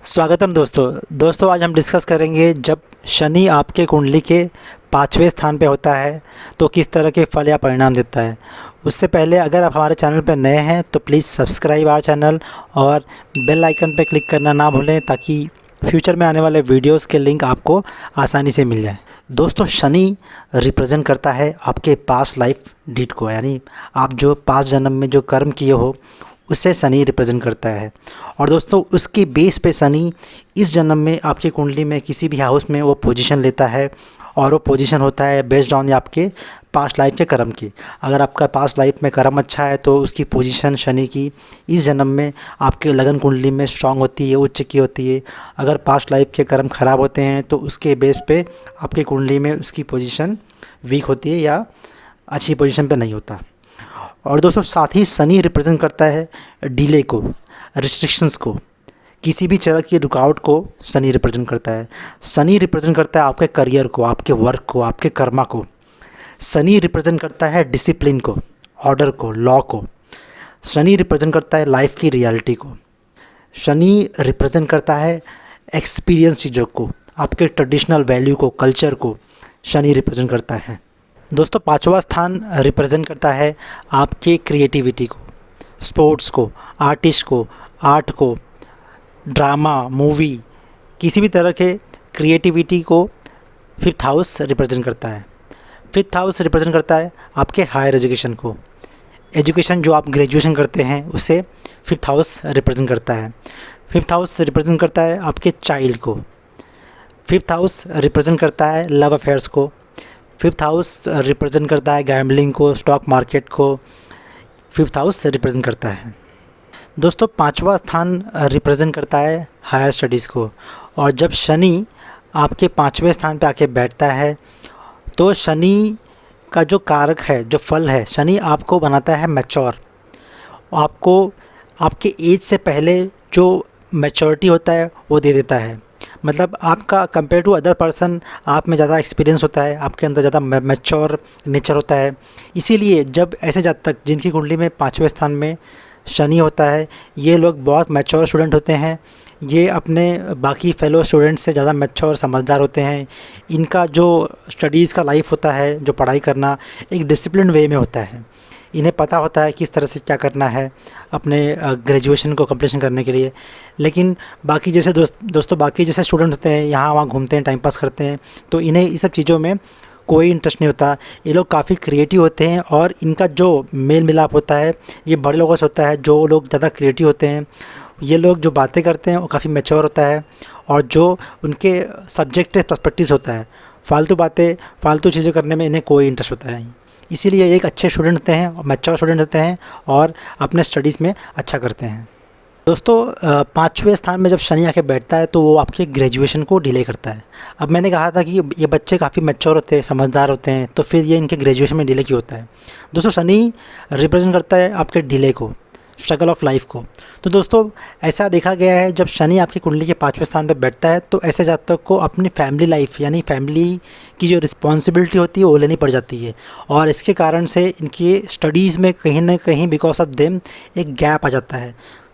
स्वागतम दोस्तों आज हम डिस्कस करेंगे जब शनि आपके कुंडली के 5वें स्थान पे होता है तो किस तरह के फल या परिणाम देता है। उससे पहले अगर आप हमारे चैनल पर नए हैं तो प्लीज़ सब्सक्राइब आवर चैनल और बेल आइकन पर क्लिक करना ना भूलें ताकि फ्यूचर में आने वाले वीडियोस के लिंक आपको आसानी से मिल जाए। दोस्तों शनि रिप्रेजेंट करता है आपके पास्ट लाइफ डीड को, यानी आप जो पास्ट जन्म में जो कर्म किए हो उससे शनि रिप्रेजेंट करता है। और दोस्तों उसके बेस पे शनि इस जन्म में आपकी कुंडली में किसी भी हाउस में वो पोजीशन लेता है और वो पोजीशन होता है बेस्ड ऑन आपके पास्ट लाइफ के कर्म की। अगर आपका पास्ट लाइफ में कर्म अच्छा है तो उसकी पोजीशन शनि की इस जन्म में आपके लगन कुंडली में स्ट्रांग होती है, उच्च की होती है। अगर पास्ट लाइफ के कर्म ख़राब होते हैं तो उसके बेस पे आपकी कुंडली में उसकी पोजीशन वीक होती है या अच्छी पोजीशन पे नहीं होता। और दोस्तों साथ ही शनि रिप्रेजेंट करता है डिले को, रिस्ट्रिक्शंस को, किसी भी तरह की रुकावट को शनि रिप्रेजेंट करता है। शनि रिप्रेजेंट करता है आपके करियर को, आपके वर्क को, आपके कर्मा को। शनि रिप्रेजेंट करता है डिसिप्लिन को, ऑर्डर को, लॉ को। शनि रिप्रेजेंट करता है लाइफ की रियलिटी को। शनि रिप्रेजेंट करता है एक्सपीरियंस चीज़ों को, आपके ट्रेडिशनल वैल्यू को, कल्चर को शनि रिप्रेजेंट करता है। दोस्तों 5वां स्थान रिप्रेजेंट करता है आपके क्रिएटिविटी को, स्पोर्ट्स को, आर्टिस्ट को, आर्ट को, ड्रामा, मूवी, किसी भी तरह के क्रिएटिविटी को 5th हाउस रिप्रेजेंट करता है। 5th हाउस रिप्रेजेंट करता है आपके हायर एजुकेशन को। एजुकेशन जो आप ग्रेजुएशन करते हैं उसे 5th हाउस रिप्रेजेंट करता है। 5th हाउस रिप्रेजेंट करता है आपके चाइल्ड को। 5th हाउस रिप्रेजेंट करता है लव अफेयर्स को। 5th हाउस रिप्रेजेंट करता है गैम्बलिंग को, स्टॉक मार्केट को। 5th हाउस रिप्रेजेंट करता है। दोस्तों 5वां स्थान रिप्रेजेंट करता है हायर स्टडीज़ को। और जब शनि आपके 5वें स्थान पे आके बैठता है तो शनि का जो कारक है, जो फल है, शनि आपको बनाता है मैच्योर। आपको आपके एज से पहले जो मैच्योरिटी होता है वो दे देता है। मतलब आपका कंपेयर टू अदर पर्सन आप में ज़्यादा एक्सपीरियंस होता है, आपके अंदर ज़्यादा मैच्योर नेचर होता है। इसीलिए जब ऐसे जातक जिनकी कुंडली में 5वें स्थान में शनि होता है, ये लोग बहुत मैच्योर स्टूडेंट होते हैं। ये अपने बाकी फेलो स्टूडेंट्स से ज़्यादा मैच्योर समझदार होते हैं। इनका जो स्टडीज़ का लाइफ होता है, जो पढ़ाई करना, एक डिसिप्लिन वे में होता है। इन्हें पता होता है किस तरह से क्या करना है अपने ग्रेजुएशन को कंप्लीशन करने के लिए। लेकिन बाकी जैसे दोस्तों बाकी जैसे स्टूडेंट होते हैं, यहाँ वहाँ घूमते हैं, टाइम पास करते हैं, तो इन्हें इस सब चीज़ों में कोई इंटरेस्ट नहीं होता। ये लोग काफ़ी क्रिएटिव होते हैं और इनका जो मेल मिलाप होता है ये बड़े लोगों से होता है। जो लोग ज़्यादा क्रिएटिव होते हैं, ये लोग जो बातें करते हैं वो काफ़ी मैच्योर होता है। और जो उनके सब्जेक्ट पर्सपेक्टिव होता है, फालतू बातें, फालतू चीज़ें करने में इन्हें कोई इंटरेस्ट होता है। इसीलिए एक अच्छे स्टूडेंट होते हैं और मैच्योर स्टूडेंट होते हैं और अपने स्टडीज़ में अच्छा करते हैं। दोस्तों 5वें स्थान में जब शनि आके बैठता है तो वो आपके ग्रेजुएशन को डिले करता है। अब मैंने कहा था कि ये बच्चे काफ़ी मैच्योर होते हैं, समझदार होते हैं, तो फिर ये इनके ग्रेजुएशन में डिले क्यों होता है। दोस्तों शनि रिप्रेजेंट करता है आपके डिले को, स्ट्रगल ऑफ लाइफ को। तो दोस्तों ऐसा देखा गया है जब शनि आपकी कुंडली के 5वें स्थान पर बैठता है तो ऐसे जातक को अपनी फैमिली लाइफ यानी फैमिली की जो रिस्पॉन्सिबिलिटी होती है वो लेनी पड़ जाती है। और इसके कारण से इनकी स्टडीज़ में कहीं ना कहीं बिकॉज ऑफ देम एक गैप आ जाता है,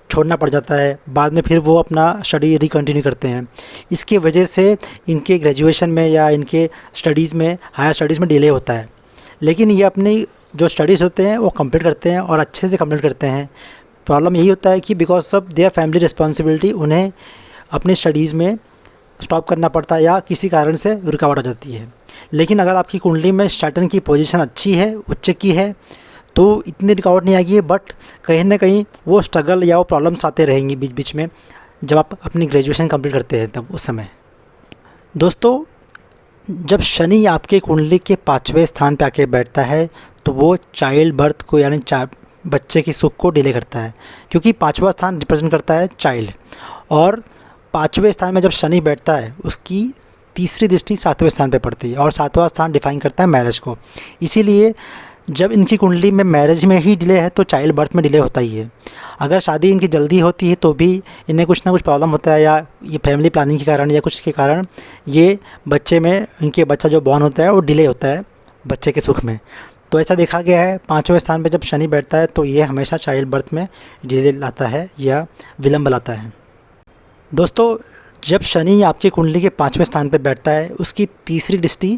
छोड़ना पड़ जाता है। बाद में फिर वो अपना स्टडी रिकंटिन्यू करते हैं। इसकी वजह से इनके ग्रेजुएशन में या इनके स्टडीज़ में, हायर स्टडीज़ में डिले होता है। लेकिन ये अपनी जो स्टडीज़ होते हैं वो कंप्लीट करते हैं और अच्छे से कंप्लीट करते हैं। प्रॉब्लम यही होता है कि because of their family responsibility उन्हें अपनी स्टडीज़ में स्टॉप करना पड़ता है या किसी कारण से रुकावट आ जाती है। लेकिन अगर आपकी कुंडली में सैटर्न की पोजीशन अच्छी है, उच्च की है, तो इतनी रुकावट नहीं आएगी। बट कहीं ना कहीं वो स्ट्रगल या वो प्रॉब्लम्स आते रहेंगी बीच बीच में जब आप अपनी ग्रेजुएशन कंप्लीट करते हैं तब उस समय। दोस्तों जब शनि आपके कुंडली के 5वें स्थान पे आके बैठता है तो वो चाइल्ड बर्थ को यानी बच्चे की सुख को डिले करता है, क्योंकि 5वां स्थान रिप्रेजेंट करता है चाइल्ड। और 5वें स्थान में जब शनि बैठता है उसकी तीसरी दृष्टि 7वें स्थान पे पड़ती है और 7वां स्थान डिफाइन करता है मैरिज को। इसीलिए जब इनकी कुंडली में मैरिज में ही डिले है तो चाइल्ड बर्थ में डिले होता ही है। अगर शादी इनकी जल्दी होती है तो भी इन्हें कुछ ना कुछ प्रॉब्लम होता है, या ये फैमिली प्लानिंग के कारण या कुछ के कारण ये बच्चे में, इनके बच्चा जो बॉर्न होता है वो डिले होता है बच्चे के सुख में। तो ऐसा देखा गया है 5वें स्थान पर जब शनि बैठता है तो ये हमेशा चाइल्ड बर्थ में डिले लाता है या विलम्ब लाता है। दोस्तों जब शनि आपकी कुंडली के 5वें स्थान पे बैठता है, उसकी तीसरी दृष्टि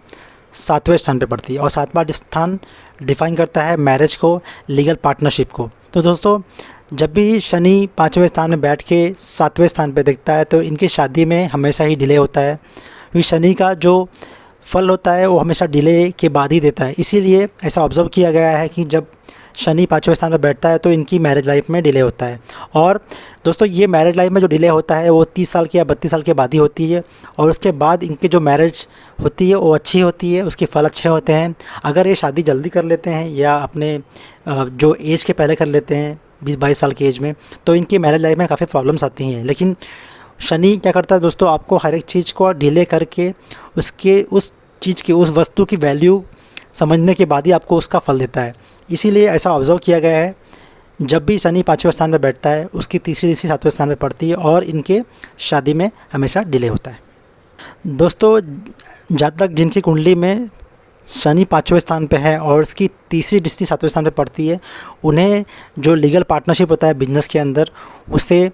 7वें स्थान पे पड़ती है और 7वां स्थान डिफाइन करता है मैरिज को, लीगल पार्टनरशिप को। तो दोस्तों जब भी शनि 5वें स्थान में बैठ के 7वें स्थान पे दिखता है तो इनकी शादी में हमेशा ही डिले होता है, क्योंकि शनि का जो फल होता है वो हमेशा डिले के बाद ही देता है। इसीलिए ऐसा ऑब्ज़र्व किया गया है कि जब शनि 5वें स्थान पर बैठता है तो इनकी मैरिज लाइफ में डिले होता है। और दोस्तों ये मैरिज लाइफ में जो डिले होता है वो 30 साल के या 32 साल के बाद ही होती है, और उसके बाद इनकी जो मैरिज होती है वो अच्छी होती है, उसके फल अच्छे होते हैं। अगर ये शादी जल्दी कर लेते हैं या अपने जो एज के पहले कर लेते हैं 20-22 साल की एज में, तो इनकी मैरिज लाइफ में काफ़ी प्रॉब्लम्स आती हैं। लेकिन शनि क्या करता है दोस्तों, आपको हर एक चीज़ को डिले करके उसके उस चीज़ की, उस वस्तु की वैल्यू समझने के बाद ही आपको उसका फल देता है। इसीलिए ऐसा ऑब्ज़र्व किया गया है, जब भी शनि 5वें स्थान पर बैठता है उसकी तीसरी दृष्टि 7वें स्थान पर पड़ती है और इनके शादी में हमेशा डिले होता है। दोस्तों जहाँ तक जिनकी कुंडली में शनि 5वें स्थान पे है और उसकी तीसरी दृष्टि 7वें स्थान पे पड़ती है, उन्हें जो लीगल पार्टनरशिप होता है बिजनेस के अंदर, उसे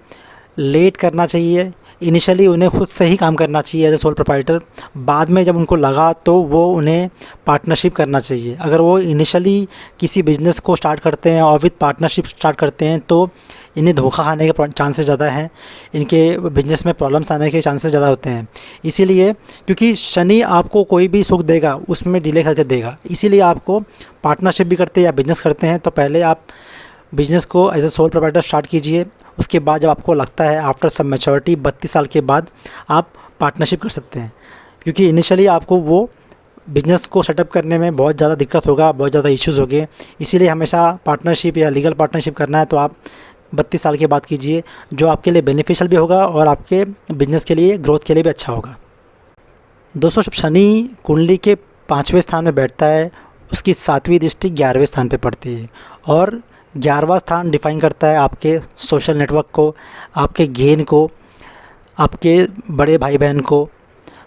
लेट करना चाहिए। इनिशियली उन्हें खुद से ही काम करना चाहिए एज ए सोल प्रोप्राइटर। बाद में जब उनको लगा तो वो उन्हें पार्टनरशिप करना चाहिए। अगर वो इनिशियली किसी बिज़नेस को स्टार्ट करते हैं और विद पार्टनरशिप स्टार्ट करते हैं तो इन्हें धोखा खाने के चांसेस ज़्यादा हैं, इनके बिज़नेस में प्रॉब्लम्स आने के चांसेस ज़्यादा होते हैं। इसीलिए क्योंकि शनि आपको कोई भी सुख देगा उसमें डिले करके देगा, इसीलिए आपको पार्टनरशिप भी करते हैं या बिज़नेस करते हैं तो पहले आप बिज़नेस को as a sole proprietor start कीजिए। उसके बाद जब आपको लगता है आफ्टर सब मैच्योरिटी 32 साल के बाद आप पार्टनरशिप कर सकते हैं, क्योंकि इनिशियली आपको वो बिज़नेस को सेटअप करने में बहुत ज़्यादा दिक्कत होगा, बहुत ज़्यादा इश्यूज़ होंगे। इसीलिए हमेशा पार्टनरशिप या लीगल पार्टनरशिप करना है तो आप 32 साल के बाद कीजिए, जो आपके लिए बेनिफिशियल भी होगा और आपके बिज़नेस के लिए, ग्रोथ के लिए भी अच्छा होगा। दोस्तों जब शनि कुंडली के 5वें स्थान में बैठता है उसकी 7वीं दृष्टि 11वें स्थान पे पड़ती है और 11वां स्थान डिफाइन करता है आपके सोशल नेटवर्क को, आपके गेन को, आपके बड़े भाई बहन को।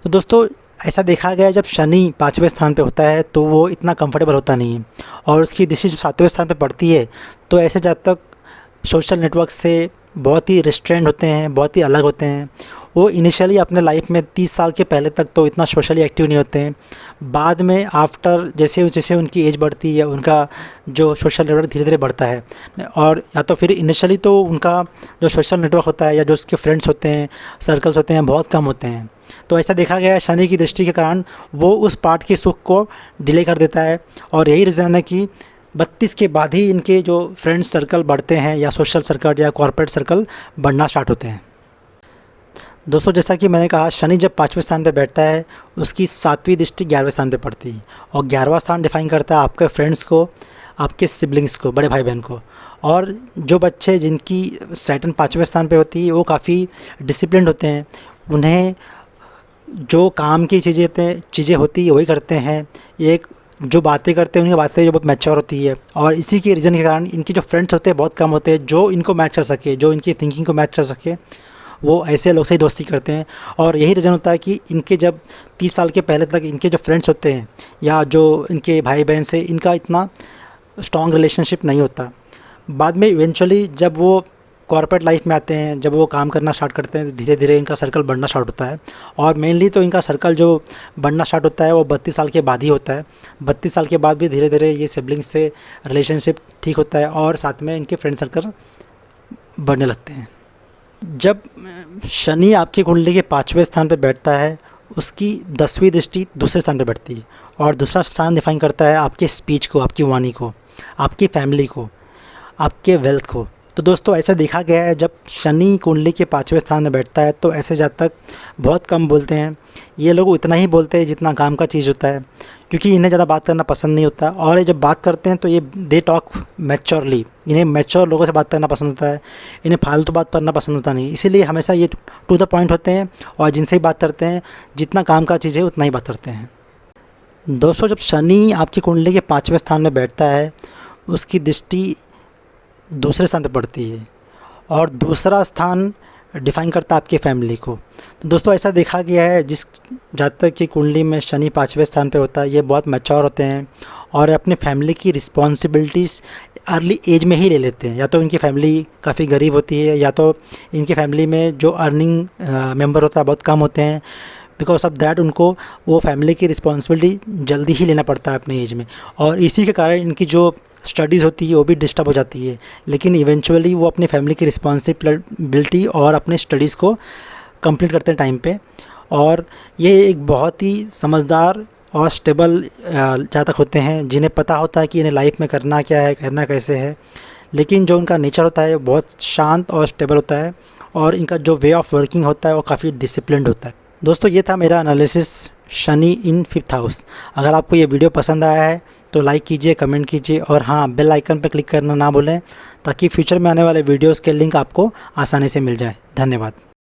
तो दोस्तों ऐसा देखा गया है जब शनि 5वें स्थान पे होता है तो वो इतना कंफर्टेबल होता नहीं है, और उसकी दृष्टि जब 7वें स्थान पे पड़ती है तो ऐसे जातक सोशल नेटवर्क से बहुत ही रिस्ट्रेंड होते हैं, बहुत ही अलग होते हैं। वो इनिशियली अपने लाइफ में 30 साल के पहले तक तो इतना सोशली एक्टिव नहीं होते हैं। बाद में आफ्टर जैसे जैसे उनकी एज बढ़ती है उनका जो सोशल नेटवर्क धीरे धीरे बढ़ता है, और या तो फिर इनिशियली तो उनका जो सोशल नेटवर्क होता है या जो उसके फ्रेंड्स होते हैं, सर्कल्स होते हैं, बहुत कम होते हैं। तो ऐसा देखा गया है शनि की दृष्टि के कारण वो उस पार्ट के सुख को डिले कर देता है, और यही रीज़न है कि 32 के बाद ही इनके जो फ्रेंड्स सर्कल बढ़ते हैं या सोशल सर्कल या कॉर्पोरेट सर्कल बढ़ना स्टार्ट होते हैं। दोस्तों जैसा कि मैंने कहा, शनि जब 5वें स्थान पे बैठता है उसकी 7वीं दृष्टि 11वें स्थान पे पड़ती है, और 11वां स्थान डिफाइन करता है आपके फ्रेंड्स को, आपके सिबलिंग्स को, बड़े भाई बहन को। और जो बच्चे जिनकी सैटर्न 5वें स्थान पे होती है वो काफ़ी डिसिप्लिन्ड होते हैं, उन्हें जो काम की चीज़ें होती है वही करते हैं। एक जो बातें करते हैं उनकी बातें जो बहुत मैच्योर होती है, और इसी के रीज़न के कारण इनके जो फ्रेंड्स होते हैं बहुत कम होते हैं जो इनको मैच कर सके, जो इनकी थिंकिंग को मैच कर सके। वो ऐसे लोग से ही दोस्ती करते हैं, और यही रीज़न होता है कि इनके जब 30 साल के पहले तक इनके जो फ्रेंड्स होते हैं या जो इनके भाई बहन से इनका इतना स्ट्रॉन्ग रिलेशनशिप नहीं होता। बाद में इवेंचुअली जब वो कॉर्पोरेट लाइफ में आते हैं, जब वो काम करना स्टार्ट करते हैं तो धीरे धीरे इनका सर्कल बढ़ना स्टार्ट होता है, और मेनली तो इनका सर्कल जो बढ़ना स्टार्ट होता है वो 32 साल के बाद ही होता है। 32 साल के बाद भी धीरे धीरे ये सिबलिंग्स से रिलेशनशिप ठीक होता है और साथ में इनके फ्रेंड सर्कल बढ़ने लगते हैं। जब शनि आपकी कुंडली के 5वें स्थान पर बैठता है उसकी 10वीं दृष्टि दूसरे स्थान पर बैठती है, और दूसरा स्थान डिफाइन करता है आपके स्पीच को, आपकी वाणी को, आपकी फैमिली को, आपके वेल्थ को। तो दोस्तों ऐसा देखा गया है जब शनि कुंडली के 5वें स्थान में बैठता है तो ऐसे जातक बहुत कम बोलते हैं। ये लोग उतना ही बोलते हैं जितना काम का चीज़ होता है, क्योंकि इन्हें ज़्यादा बात करना पसंद नहीं होता, और ये जब बात करते हैं तो ये दे टॉक मैच्योरली। इन्हें मैच्योर लोगों से बात करना पसंद होता है, इन्हें फालतू बात करना पसंद होता नहीं। इसीलिए हमेशा ये टू द पॉइंट होते हैं, और जिनसे ही बात करते हैं जितना काम का चीज़ है उतना ही बात करते हैं। दोस्तों जब शनि आपकी कुंडली के 5वें स्थान में बैठता है उसकी दृष्टि दूसरे स्थान पर पड़ती है, और दूसरा स्थान डिफाइन करता है आपकी फैमिली को। तो दोस्तों ऐसा देखा गया है जिस जातक की कुंडली में शनि 5वें स्थान पे होता है, ये बहुत मैच्योर होते हैं और अपने फैमिली की रिस्पॉन्सिबिलिटीज़ अर्ली एज में ही ले लेते हैं। या तो इनकी फैमिली काफ़ी गरीब होती है, या तो इनकी फैमिली में जो अर्निंग मेंबर होता है बहुत कम होते हैं। बिकॉज ऑफ दैट उनको वो फैमिली की रिस्पॉन्सिबिलिटी जल्दी ही लेना पड़ता है अपने एज में, और इसी के कारण इनकी जो स्टडीज़ होती है वो भी डिस्टर्ब हो जाती है। लेकिन इवेंचुअली वो अपनी फैमिली की रिस्पॉन्सिबिलिटी और अपने स्टडीज़ को कंप्लीट करते हैं टाइम पे। और ये एक बहुत ही समझदार और स्टेबल जातक होते हैं, जिन्हें पता होता है कि इन्हें लाइफ में करना क्या है, करना कैसे है। लेकिन जो उनका नेचर होता है वो बहुत शांत और स्टेबल होता है, और इनका जो वे ऑफ वर्किंग होता है वो काफ़ी डिसिप्लिन्ड होता है। दोस्तों ये था मेरा एनालिसिस शनि इन 5th हाउस। अगर आपको ये वीडियो पसंद आया है तो लाइक कीजिए, कमेंट कीजिए, और हाँ, बेल आइकन पर क्लिक करना ना भूलें, ताकि फ्यूचर में आने वाले वीडियोज़ के लिंक आपको आसानी से मिल जाए। धन्यवाद।